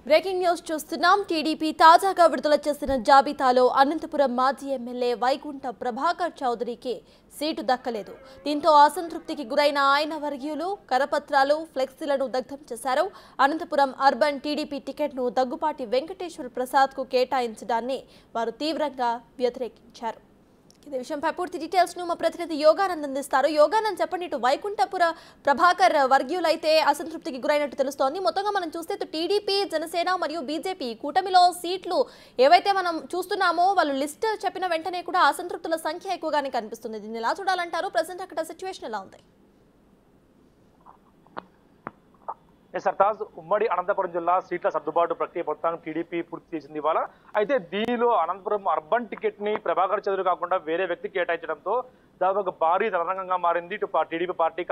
Breaking news చూస్తున్నాం. TDP తాజాగా విడుదల చేసిన జాబితాలో అనంతపురం మాజీ ఎమ్మెల్యే వైకుంఠ ప్రభాకర్ చౌదరికి సీటు దక్కలేదు. దీంతో అసంతృప్తికి గురైన ఆయన వర్గీయులు కరపత్రాలు, ఫ్లెక్సీలను దగ్ధం చేశారు. అనంతపురం అర్బన్ టీడీపీ టికెట్ను దగ్గుపాటి వెంకటేశ్వర ప్రసాద్కు కేటాయించడాన్ని వారు తీవ్రంగా వ్యతిరేకించారు. ఇదే విషయంపై పూర్తి డీటెయిల్స్ ను మా ప్రతినిధి యోగానంద్ అందిస్తారు. యోగానంద్, చెప్పండి. ఇటు వైకుంఠపుర ప్రభాకర్ వర్గీయులైతే అసంతృప్తికి గురైనట్టు తెలుస్తోంది. మొత్తంగా మనం చూస్తే ఇటు టీడీపీ, జనసేన మరియు బీజేపీ కూటమిలో సీట్లు ఏవైతే మనం చూస్తున్నామో వాళ్ళు లిస్ట్ చెప్పిన వెంటనే కూడా అసంతృప్తుల సంఖ్య ఎక్కువగానే కనిపిస్తుంది. దీన్ని ఎలా చూడాలంటారు? ప్రెసెంట్ అక్కడ సిచ్యువేషన్ ఎలా ఉంది? సర్తాజ్, ఉమ్మడి అనంతపురం జిల్లా సీట్ల సర్దుబాటు ప్రక్రియ మొత్తాన్ని టీడీపీ పూర్తి చేసింది ఇవాళ. అయితే దీనిలో అనంతపురం అర్బన్ టికెట్ ని ప్రభాకర్ చౌదరి కాకుండా వేరే వ్యక్తి కేటాయించడంతో దాదాపు భారీ రణరంగంగా మారింది. ఇటు టీడీపీ పార్టీ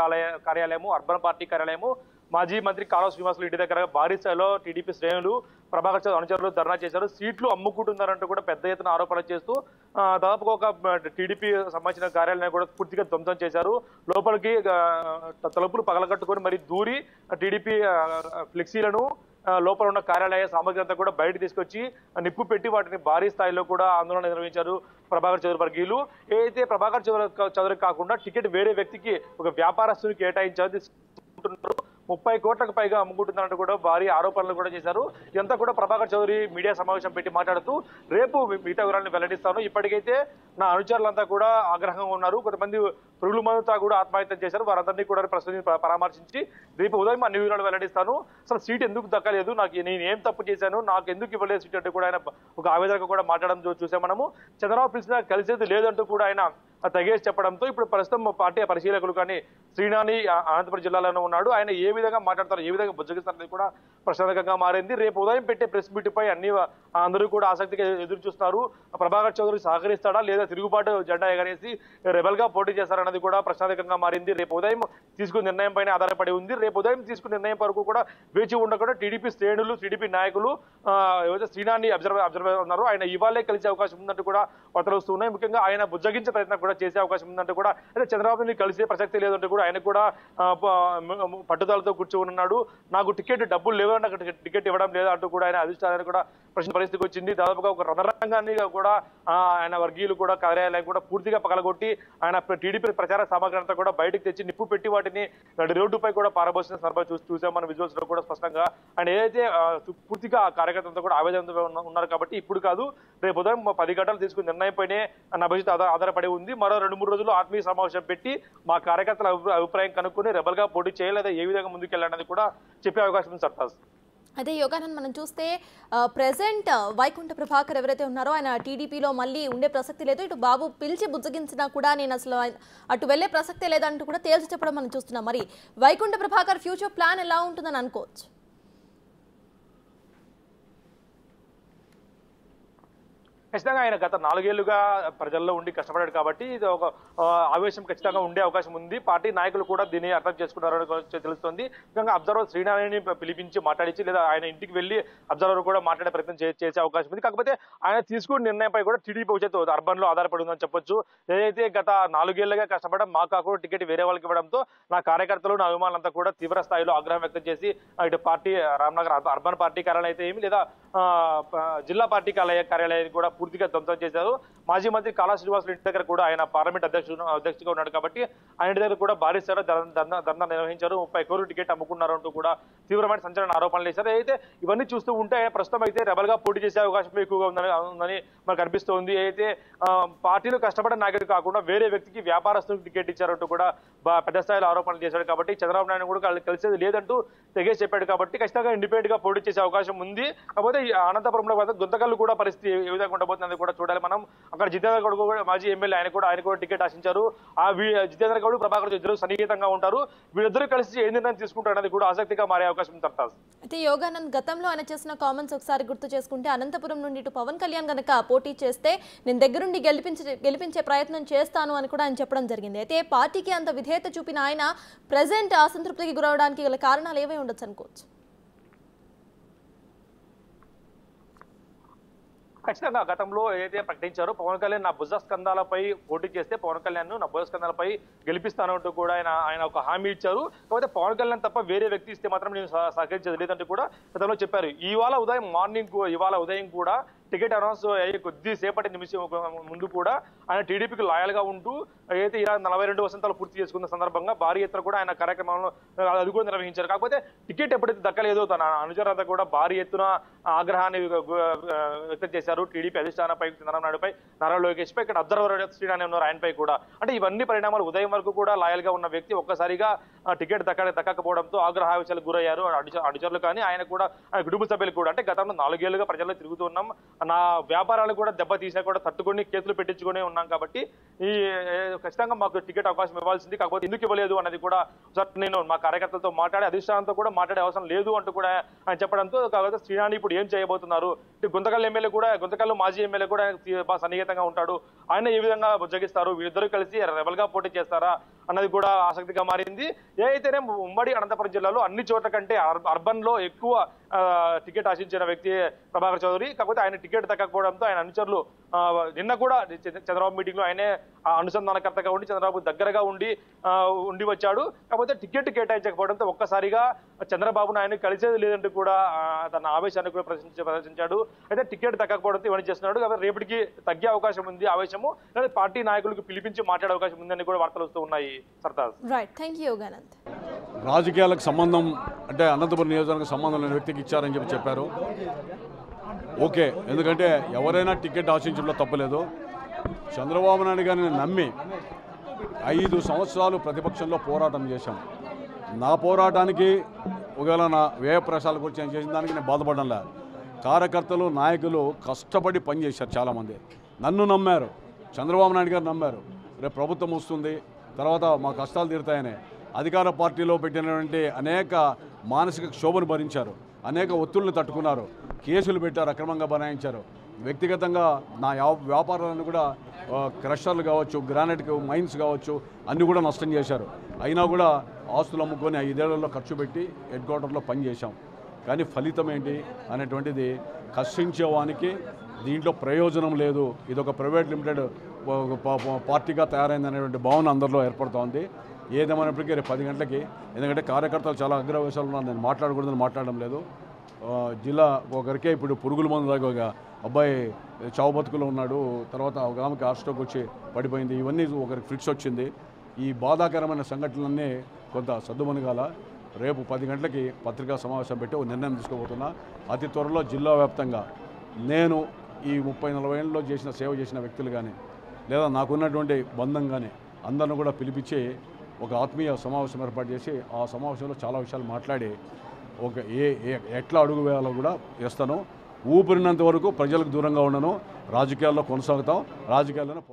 కార్యాలయము, అర్బన్ పార్టీ కార్యాలయము, మాజీ మంత్రి కాలువ శ్రీనివాసులు ఇంటి దగ్గర భారీ స్థాయిలో టీడీపీ శ్రేణులు ప్రభాకర్ చౌదరి అనుచరులు ధర్నా చేశారు. సీట్లు అమ్ముకుంటున్నారంటూ కూడా పెద్ద ఎత్తున ఆరోపణలు చేస్తూ దాదాపుగా ఒక టీడీపీ సంబంధించిన కార్యాలయాన్ని కూడా పూర్తిగా ధ్వంసం చేశారు. లోపలికి తలుపులు పగలగట్టుకొని మరి దూరి టీడీపీ ఫ్లెక్సీలను, లోపల ఉన్న కార్యాలయ సామగ్రి అంతా కూడా బయట తీసుకొచ్చి నిప్పు పెట్టి వాటిని భారీ స్థాయిలో కూడా ఆందోళన నిర్వహించారు ప్రభాకర్ చౌదరి వర్గీయులు. ఏదైతే ప్రభాకర్ చౌదరి కాకుండా టికెట్ వేరే వ్యక్తికి ఒక వ్యాపారస్తుని కేటాయించారు. 30 కోట్లకు పైగా అమ్ముకుంటున్నారంటూ కూడా భారీ ఆరోపణలు కూడా చేశారు. ఇదంతా కూడా ప్రభాకర్ చౌదరి మీడియా సమావేశం పెట్టి మాట్లాడుతూ రేపు మిగతా వివరాలను వెల్లడిస్తాను. ఇప్పటికైతే నా అనుచరులంతా కూడా ఆగ్రహంగా ఉన్నారు. కొంతమంది పురుగుల మందుతో కూడా ఆత్మహత్య చేశారు. వారందరినీ కూడా ప్రస్తుతం పరామర్శించి రేపు ఉదయం అన్ని వివరాలు వెల్లడిస్తాను. అసలు సీట్ ఎందుకు దక్కలేదు, నేను ఏం తప్పు చేశాను, నాకు ఎందుకు ఇవ్వలేదు సీట్ అంటూ కూడా ఆయన ఒక ఆవేదనగా కూడా మాట్లాడడం చూసాం మనము. చంద్రబాబు పిలిచినా కలిసేది లేదంటూ కూడా ఆయన తెగేసి చెప్పడంతో ఇప్పుడు ప్రస్తుతం పార్టీ పరిశీలకులు కానీ శ్రీనాని అనంతపురం జిల్లాలోనే ఉన్నాడు. ఆయన ఏ విధంగా మాట్లాడతారు, ఏ విధంగా బుజ్జగిస్తారనేది కూడా ప్రశ్నార్థకంగా మారింది. రేపు ఉదయం పెట్టే ప్రెస్ మీట్ పై అందరూ కూడా ఆసక్తిగా ఎదురు చూస్తున్నారు. ప్రభాకర్ చౌదరి సహకరిస్తాడా లేదా తిరుగుబాటు జెండా ఎగరేసి రెబల్ గా పోటీ చేస్తారన్నది కూడా ప్రశ్నార్థకంగా మారింది. రేపు ఉదయం తీసుకున్న నిర్ణయం పైన ఆధారపడి ఉంది. రేపు ఉదయం తీసుకున్న నిర్ణయం వరకు కూడా వేచి ఉండకుండా టీడీపీ శ్రేణులు, టీడీపీ నాయకులు ఏవైతే శ్రీనాని అబ్జర్వ్ ఉన్నారు ఆయన ఇవాళే కలిసే అవకాశం ఉందంటూ కూడా వార్తలు వస్తున్నాయి. ముఖ్యంగా ఆయన బుజ్జగించే ప్రయత్నం కూడా చేసే అవకాశం ఉందంటూ కూడా, అయితే చంద్రబాబుని కలిసే ప్రసక్తి లేదంటూ కూడా ఆయన కూడా పట్టుదలతో కూర్చొని ఉన్నాడు. నాకు టికెట్ డబ్బులు లేవు, నాకు టికెట్ ఇవ్వడం లేదా అంటూ కూడా ఆయన అధిష్టానాన్ని కూడా ప్రశ్న పరిస్థితికి వచ్చింది. దాదాపుగా ఒక రణరంగాన్ని కూడా ఆయన వర్గీయులు కూడా కార్యాలయం కూడా పూర్తిగా పగలగొట్టి ఆయన టీడీపీ ప్రచార సామగ్రి అంతా కూడా బయటకు తెచ్చి నిప్పు పెట్టి వాటిని రోడ్డుపై కూడా పారబోసిన సందర్భాలు చూసాం మన విజువల్స్ లో కూడా స్పష్టంగా. ఆయన ఏదైతే పూర్తిగా కార్యకర్తలతో కూడా ఆవేదనతో ఉన్నారు కాబట్టి ఇప్పుడు కాదు, రేపు ఉదయం 10 గంటలు తీసుకున్న నిర్ణయంపైనే నా భవిష్యత్తు ఆధారపడి ఉంది. మరో 2-3 రోజులు ఆత్మీయ సమావేశం పెట్టి మా కార్యకర్తల అభిప్రాయం కనుక్కొని రెబల్ గా పోటీ చేయలేదా ఏ విధంగా ముందుకెళ్ళాలనేది కూడా చెప్పే అవకాశం ఉంది సర్తాజ్. అదే యోగానంద్, మనం చూస్తే ప్రెసెంట్ వైకుంఠ ప్రభాకర్ ఎవరైతే ఉన్నారో ఆయన టీడీపీలో మళ్ళీ ఉండే ప్రసక్తి లేదు. ఇటు బాబు పిలిచి బుజ్జగించినా కూడా నేను అసలు అటు వెళ్లే ప్రసక్తే లేదంటూ కూడా తేల్చి చెప్పడం మనం చూస్తున్నాం. మరి వైకుంఠ ప్రభాకర్ ఫ్యూచర్ ప్లాన్ ఎలా ఉంటుందని అనుకోవచ్చు? ఖచ్చితంగా ఆయన గత 4 ఏళ్లుగా ప్రజల్లో ఉండి కష్టపడాడు కాబట్టి ఇది ఒక ఆవేశం ఖచ్చితంగా ఉండే అవకాశం ఉంది. పార్టీ నాయకులు కూడా దీన్ని అర్థం చేసుకున్నారని తెలుస్తోంది. ముఖ్యంగా అబ్జర్వర్ శ్రీనారాయణని పిలిపించి మాట్లాడించి లేదా ఆయన ఇంటికి వెళ్లి అబ్జర్వర్ కూడా మాట్లాడే ప్రయత్నం చేసే అవకాశం ఉంది. కాకపోతే ఆయన తీసుకున్న నిర్ణయంపై కూడా టీడీపీ భవిష్యత్తు అర్బన్ లో ఆధారపడి ఉందని చెప్పొచ్చు. ఏదైతే గత 4 ఏళ్లుగా కష్టపడడం మా కాకుండా టికెట్ వేరే వాళ్ళకి ఇవ్వడంతో నా కార్యకర్తలు, నా అభిమానులంతా కూడా తీవ్ర స్థాయిలో ఆగ్రహం వ్యక్తం చేసి ఇటు పార్టీ రామ్నగర్ అర్బన్ పార్టీ కార్యాలయం అయితే ఏమి లేదా జిల్లా పార్టీ కార్యాలయాన్ని కూడా పూర్తిగా ధ్వంసం చేశారు. మాజీ మంత్రి కాలువ శ్రీనివాసులు ఇంటి దగ్గర కూడా ఆయన పార్లమెంట్ అధ్యక్షుడిగా ఉన్నాడు కాబట్టి ఆయన ఇంటి దగ్గర కూడా భారీ స్థాయిలో ధర్నా నిర్వహించారు. 30 కోట్ల టికెట్ అమ్ముకున్నారంటూ కూడా తీవ్రమైన సంచలన ఆరోపణలు చేశారు. అయితే ఇవన్నీ చూస్తూ ఉంటే ప్రస్తుతం అయితే రెబల్ గా పోటీ చేసే అవకాశం ఎక్కువగా ఉందని మనకు అనిపిస్తోంది. అయితే పార్టీలో కష్టపడే నాయకుడు కాకుండా వేరే వ్యక్తికి వ్యాపారస్తులకు టికెట్ ఇచ్చారంటూ కూడా పెద్ద స్థాయిలో ఆరోపణలు చేశాడు కాబట్టి చంద్రబాబు నాయుడు కూడా కలిసేది లేదంటూ తెగేసి చెప్పాడు కాబట్టి ఖచ్చితంగా ఇండిపెండెంట్ గా పోటీ చేసే అవకాశం ఉంది. కాకపోతే అనంతపురంలో గుంతకల్లు కూడా పరిస్థితి ఏ విధంగా ఉండబోతుంది కూడా చూడాలి మనం. అక్కడ జితేంద్ర గౌడ్ కూడా మాజీ ఎమ్మెల్యే ఆయన కూడా టికెట్ ఆశించారు. జితేంద్ర గౌడ్, ప్రభాకర్ ఇద్దరు సన్నిహితంగా ఉంటారు. వీళ్ళిద్దరూ కలిసి ఏ నిర్ణయం తీసుకుంటారు అనేది కూడా ఆసక్తిగా మారే అవకాశం తప్పదు. అయితే యోగానంద్, గతంలో ఆయన చేసిన కామెంట్స్ ఒకసారి గుర్తు చేసుకుంటే అనంతపురం నుండి ఇటు పవన్ కళ్యాణ్ గనక పోటీ చేస్తే నేను దగ్గరుండి గెలిపించే ప్రయత్నం చేస్తాను అని కూడా ఆయన చెప్పడం జరిగింది. అయితే పార్టీకి అంత విధేయత చూపిన ఆయన ప్రెసెంట్ అసంతృప్తికి గురవడానికి గల కారణాలు ఏవై ఉండొచ్చు అనుకోవచ్చు? ఖచ్చితంగా గతంలో ఏదైతే ప్రకటించారో పవన్ కళ్యాణ్ నా భుజ స్కంధాలపై పోటీ చేస్తే పవన్ కళ్యాణ్ నా భుజ స్కంధాలపై గెలిపిస్తానంటూ కూడా ఆయన ఒక హామీ ఇచ్చారు. కాకపోతే పవన్ కళ్యాణ్ తప్ప వేరే వ్యక్తి ఇస్తే మాత్రం నేను సహకరించేది లేదంటూ కూడా గతంలో చెప్పారు. ఇవాళ ఉదయం కూడా టికెట్ అనౌన్స్ అయ్యే కొద్దిసేపటి నిమిషం ముందు కూడా ఆయన టీడీపీకి లాయల్ గా ఉంటూ అయితే ఇలా 42 వసంతాలు పూర్తి చేసుకున్న సందర్భంగా భారీ ఎత్తున కూడా ఆయన కార్యక్రమంలో అది కూడా నిర్వహించారు. కాకపోతే టికెట్ ఎప్పుడైతే దక్కలేదో తన అనుచరులంతా కూడా భారీ ఎత్తున ఆగ్రహాన్ని వ్యక్తం చేశారు. టీడీపీ అధిష్టానంపై, చంద్రబాబు నాయుడుపై, నారా లోకేష్ పై, ఇక్కడ అబ్జర్వర్ శ్రీనాని ఉన్నారు ఆయనపై కూడా. అంటే ఇవన్నీ పరిణామాలు ఉదయం వరకు కూడా లాయల్ గా ఉన్న వ్యక్తి ఒక్కసారిగా టికెట్ దక్కకపోవడంతో ఆగ్రహావేశాలకు గురయ్యారు అనుచరులు కానీ ఆయన కూడా ఆయన కుటుంబ సభ్యులు కూడా. అంటే గతంలో 4 ఏళ్లుగా ప్రజల్లో తిరుగుతున్నాం, నా వ్యాపారాలు కూడా దెబ్బతీసా కూడా తట్టుకొని కేసులు పెట్టించుకునే ఉన్నాం కాబట్టి ఈ ఖచ్చితంగా మాకు టికెట్ అవకాశం ఇవ్వాల్సింది, కాకపోతే ఎందుకు ఇవ్వలేదు అన్నది కూడా నేను మా కార్యకర్తలతో మాట్లాడి అధిష్టానంతో కూడా మాట్లాడే అవసరం లేదు అంటూ కూడా ఆయన చెప్పడంతో కాకపోతే శ్రీనాని ఇప్పుడు ఏం చేయబోతున్నారు, గుంతకల్ మాజీ ఎమ్మెల్యే కూడా బాగా సన్నిహితంగా ఉంటాడు, ఆయన ఏ విధంగా బుజ్జగిస్తారు, వీళ్ళిద్దరూ కలిసి రెబల్ గా పోటీ చేస్తారా అన్నది కూడా ఆసక్తిగా మారింది. ఏదైతేనే ఉమ్మడి అనంతపురం జిల్లాలో అన్ని చోట్ల కంటే అర్బన్ లో ఎక్కువ టికెట్ ఆశించిన వ్యక్తి ప్రభాకర్ చౌదరి. కాకపోతే ఆయన టికెట్ దక్కకపోవడంతో ఆయన అనుచరులు నిన్న కూడా చంద్రబాబు మీటింగ్ లో ఆయనే అనుసంధానకర్తగా ఉండి చంద్రబాబు దగ్గరగా ఉండి వచ్చాడు. కాకపోతే టికెట్ కేటాయించకపోవడంతో ఒక్కసారిగా చంద్రబాబును ఆయన కలిసేది లేదంటూ కూడా తన ఆవేశాన్ని కూడా ప్రదర్శించాడు. అయితే టికెట్ దక్కకపోవడంతో ఇవన్నీ చేస్తున్నాడు. కాబట్టి రేపటికి తగ్గే అవకాశం ఉంది ఆవేశము, లేదా పార్టీ నాయకులకు పిలిపించి మాట్లాడే అవకాశం ఉందని కూడా వార్తలు వస్తూ ఉన్నాయి. Sartaj right, thank you Ganant. రాజకీయాలకు సంబంధం అంటే అనంతపురం నియోజకవర్గ సంబంధం లేని వ్యక్తికి ఇచ్చారని చెప్పారు. ఓకే, ఎందుకంటే ఎవరైనా టికెట్ ఆశించడంలో తప్పలేదు. చంద్రబాబు నాయుడు గారిని నమ్మి 5 సంవత్సరాలు ప్రతిపక్షంలో పోరాటం చేశాం. నా పోరాటానికి ఒకవేళ నా వ్యయ ప్రసారాల గురించి నేను చేసిన దానికి నేను బాధపడంలే. కార్యకర్తలు, నాయకులు కష్టపడి పనిచేశారు. చాలామంది నన్ను నమ్మారు, చంద్రబాబు నాయుడు గారు నమ్మారు. రేపు ప్రభుత్వం వస్తుంది, తర్వాత మా కష్టాలు తీరుతాయని అధికార పార్టీలో పెట్టినటువంటి అనేక మానసిక క్షోభను భరించారు, అనేక ఒత్తిళ్లను తట్టుకున్నారు, కేసులు పెట్టారు, అక్రమంగా బనాయించారు. వ్యక్తిగతంగా నా వ్యాపారాలను కూడా క్రషర్లు కావచ్చు, గ్రానైట్ మైన్స్ కావచ్చు అన్నీ కూడా నష్టం చేశారు. అయినా కూడా ఆస్తులు అమ్ముకొని 5 ఏళ్లలో ఖర్చు పెట్టి హెడ్ క్వార్టర్లో పనిచేశాం. కానీ ఫలితం ఏంటి అనేటువంటిది కష్టించేవానికి దీంట్లో ప్రయోజనం లేదు. ఇది ఒక ప్రైవేట్ లిమిటెడ్ పార్టీగా తయారైంది అనేటువంటి భావన అందరిలో ఏర్పడుతోంది. ఏదేమైనప్పటికీ రేపు 10 గంటలకి, ఎందుకంటే కార్యకర్తలు చాలా అగ్రవేశాలు ఉన్నారు, నేను మాట్లాడకూడదని మాట్లాడడం లేదు. జిల్లా ఒకరికే ఇప్పుడు పురుగుల మందు దాకా ఒక అబ్బాయి చావు బతుకులో ఉన్నాడు, తర్వాత ఒక ఆమెకి హార్ట్ స్ట్రోక్ వచ్చి పడిపోయింది, ఇవన్నీ ఒకరికి ఫిట్స్ వచ్చింది. ఈ బాధాకరమైన సంఘటనలన్నీ కొంత సద్దుమణిగాల. రేపు 10 గంటలకి పత్రికా సమావేశం పెట్టి ఒక నిర్ణయం తీసుకోబోతున్నా. అతి త్వరలో జిల్లా వ్యాప్తంగా నేను ఈ 30-40 ఏళ్ళలో సేవ చేసిన వ్యక్తులు కానీ, లేదా నాకున్నటువంటి బంధం కానీ అందరిని కూడా పిలిపించి ఒక ఆత్మీయ సమావేశం ఏర్పాటు చేసి ఆ సమావేశంలో చాలా విషయాలు మాట్లాడి ఎట్లా అడుగు వేయాలో కూడా వేస్తాను. ఊపిరినంత వరకు ప్రజలకు దూరంగా ఉండను, రాజకీయాల్లో కొనసాగుతాం, రాజకీయాల్లోనే